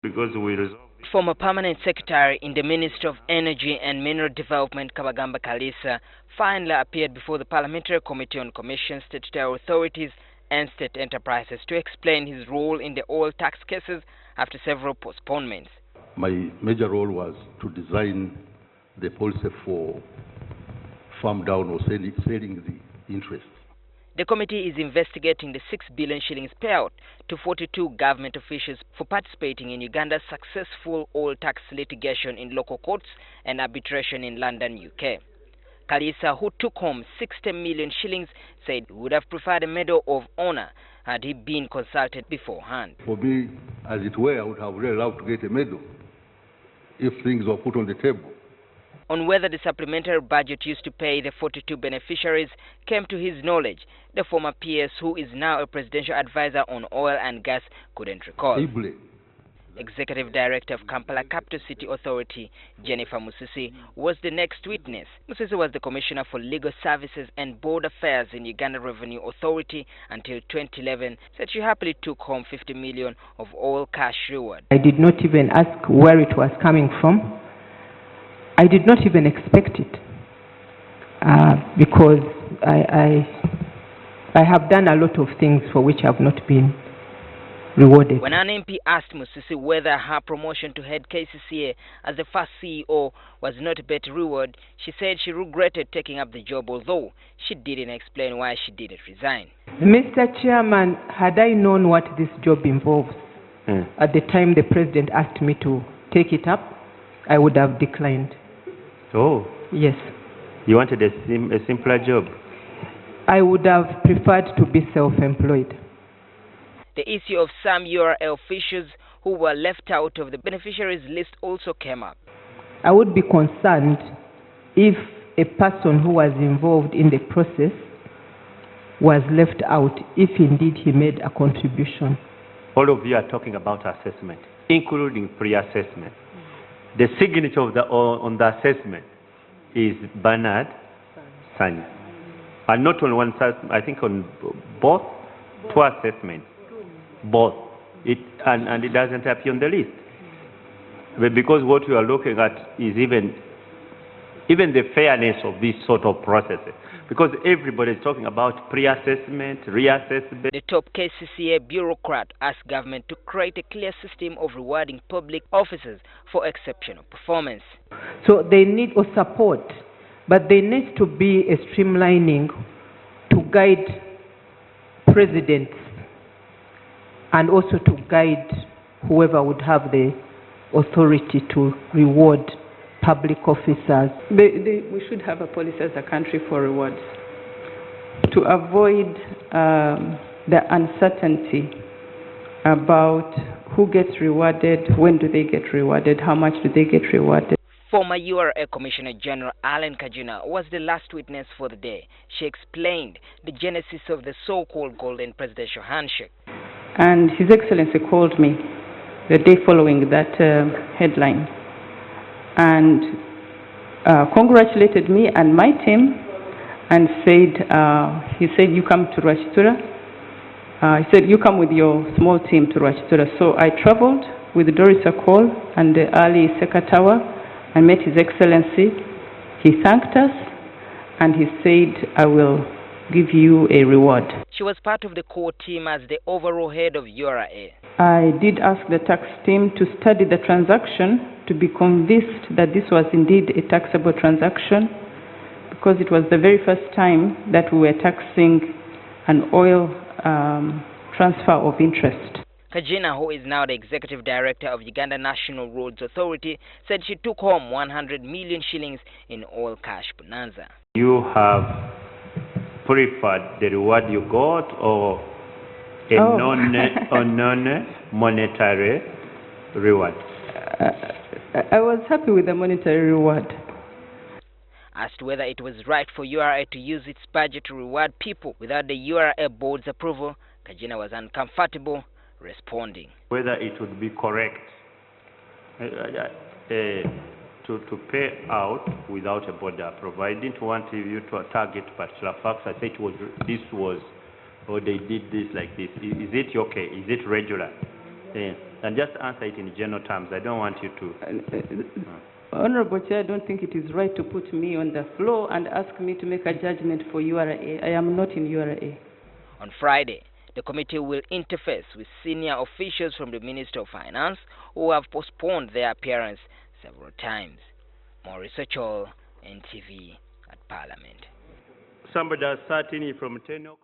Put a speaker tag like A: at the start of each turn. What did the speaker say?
A: because we resolved.
B: Former Permanent Secretary in the Ministry of Energy and Mineral Development, Kabagambe Kaliisa, finally appeared before the Parliamentary Committee on Commissions, Statutory Authorities and State Enterprises to explain his role in the oil tax cases after several postponements.
C: My major role was to design the policy for farm down or selling the interest.
B: The committee is investigating the 6 billion shillings payout to 42 government officials for participating in Uganda's successful oil tax litigation in local courts and arbitration in London, UK. Kaliisa, who took home 60 million shillings, said he would have preferred a Medal of Honor had he been consulted beforehand.
C: For me, as it were, I would have really loved to get a medal if things were put on the table.
B: On whether the supplementary budget used to pay the 42 beneficiaries came to his knowledge, the former PS, who is now a presidential advisor on oil and gas, couldn't recall. Executive Director of Kampala Capital City Authority, Jennifer Musisi, was the next witness. Musisi was the Commissioner for Legal Services and Board Affairs in Uganda Revenue Authority until 2011, said she happily took home 50 million of oil cash reward.
D: I did not even ask where it was coming from. I did not even expect it because I have done a lot of things for which I have not been rewarded.
B: When an MP asked Musisi whether her promotion to head KCCA as the first CEO was not a better reward, she said she regretted taking up the job, although she didn't explain why she didn't resign.
D: Mr. Chairman, had I known what this job involves at the time the President asked me to take it up, I would have declined.
A: Oh.
D: Yes.
A: You wanted a simpler job?
D: I would have preferred to be self-employed.
B: The issue of some URA officials who were left out of the beneficiaries list also came up.
D: I would be concerned if a person who was involved in the process was left out, if indeed he made a contribution.
A: All of you are talking about assessment, including pre-assessment. The signature of on the assessment is Bernard Sanya. And not on one side, I think on both, two assessments. Both. And it doesn't appear on the list. But because what you are looking at is even the fairness of this sort of processes. Because everybody is talking about pre-assessment, reassessment.
B: The top KCCA bureaucrat asked government to create a clear system of rewarding public officers for exceptional performance.
D: So they need support, but there needs to be a streamlining to guide presidents and also to guide whoever would have the authority to reward public officers.
E: We should have a policy as a country for rewards to avoid the uncertainty about who gets rewarded, when do they get rewarded, how much do they get rewarded.
B: Former URA Commissioner General Kagina was the last witness for the day. She explained the genesis of the so-called golden presidential handshake.
E: And His Excellency called me the day following that headline and congratulated me and my team and said, he said, you come to Rwachitura. He said, you come with your small team to Rwachitura. So I traveled with Doris Akol and Ali Sekatawa and met His Excellency. He thanked us and he said, I will give you a reward.
B: She was part of the core team as the overall head of URA.
E: I did ask the tax team to study the transaction to be convinced that this was indeed a taxable transaction, because it was the very first time that we were taxing an oil transfer of interest.
B: Kagina, who is now the Executive Director of Uganda National Roads Authority, said she took home 100 million shillings in oil cash bonanza.
A: You have preferred the reward you got or a non-monetary reward?
E: I was happy with the monetary reward.
B: Asked whether it was right for URA to use its budget to reward people without the URA board's approval, Kagina was uncomfortable, responding.
A: Whether it would be correct to pay out without a board approval. I didn't want you to target particular facts. I said this was, or they did this like this. Is it okay? Is it regular? And just answer it in general terms. I don't want you to...
E: Honorable Chair, I don't think it is right to put me on the floor and ask me to make a judgment for URA. I am not in URA.
B: On Friday, the committee will interface with senior officials from the Ministry of Finance who have postponed their appearance several times. Maurice Ochol, NTV at Parliament.
A: Somebody has sat in from 10 o'clock.